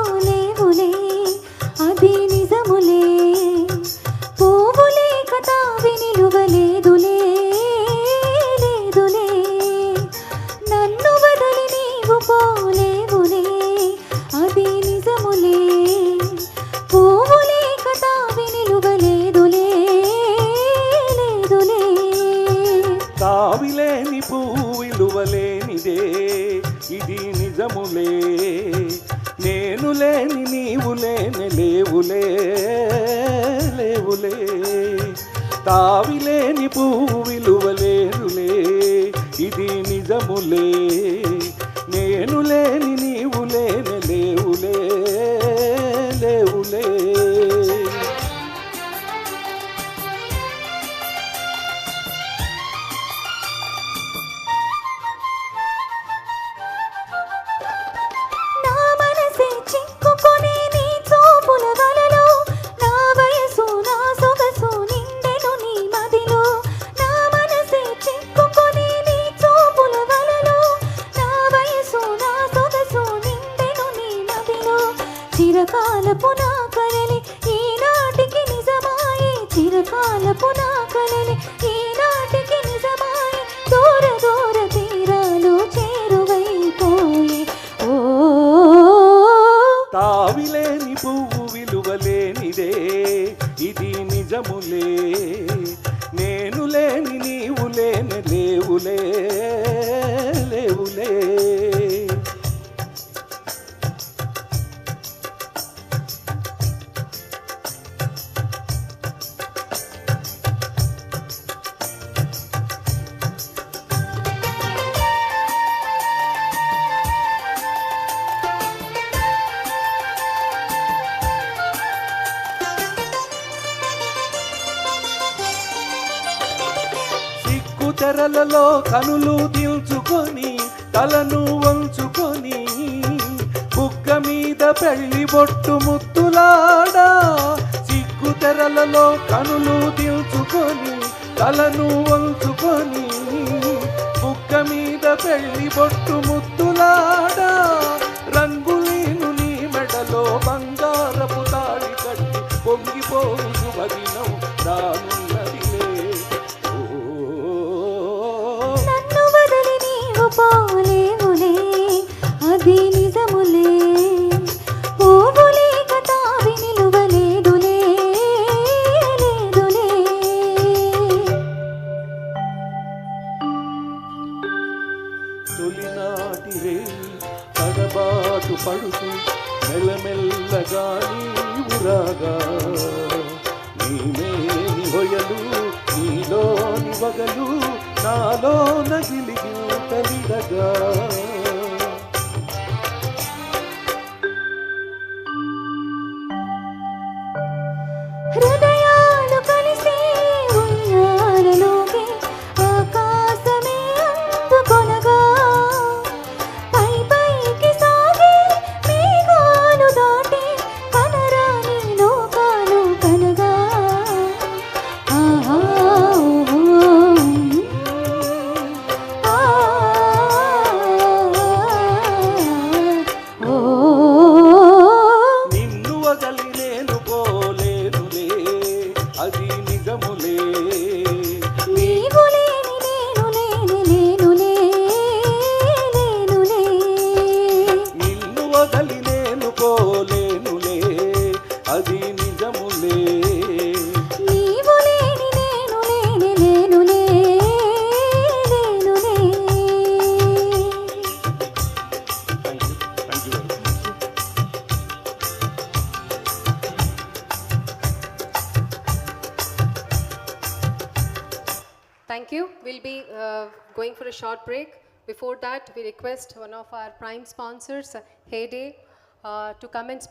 పోలేవులే అది నిజములే పోవులే కథావి నిలువలేదులే లేదులే నన్ను వదలి నీవు పోలేవులే అది నిజములే పోవులే కథావి నిలువలేదులే లేదులే తావిలేని పువ్వు విలువలేనిదే ఇది నిజములే నేను లేని నీవు లేని లేవులే లేవులే తావిలేని పువ్వు విలువలేనులే ఇది నిజములే నేను లేని నీవు లేని లేవులే లేవులే చిరకాలపు నా కలలి ఈనాటికి నిజమాయే చిరకాలపు నా కలలి ఈనాటికి నిజమాయే దూర దూర తీరాలు చేరువైపోయే ఓ తావిలేని పువ్వు విలువలేనిదే ఇది నిజములే నేను లేని నీవు లేని లేవులే లేవులే తెరలలో కనులు దిల్చుకొని తలను వంచుకొని బుగ్గ మీద పెళ్లి బొట్టు ముద్దులాడా సిగ్గు తెరలలో కనులు దిల్చుకొని తలను వంచుకొని బుగ్గ మీద పెళ్లి బొట్టు ముద్దులాడా రంగులీను నీ మెడలో బంగారపు తాళి కట్టి పొంగిపోవు శుభదినం రానున్నదిలే పోలేవులే అది నిజములే పోవులే కథావి నిలువలేదులే లేదులే తొలినాటి రేయి తడబాటు పడుతూ మెల్లమెల్లగా నీవురాగా నీమేని హొయలు నీలోని వగలు నాలో నగిలిగితలిడగా హృదయాలు కలిసి ఉయ్యాలలోకి ఆకాశమే అందుకొనగా పై పైకి సాగి మేఘాలు దాటి కనరాని లోకాలు కనగా ఆహా అది నిజములే నీవు లేని నేను లేని లేనులే లేనులే నిన్ను వదలి నేను పోలేనులే అది నిజములే నీవు లేని నేను లేని లేనులే లేనులే Thank you. We'll be going for a short break. Before that, we request one of our prime sponsors, Heyday, to come and speak.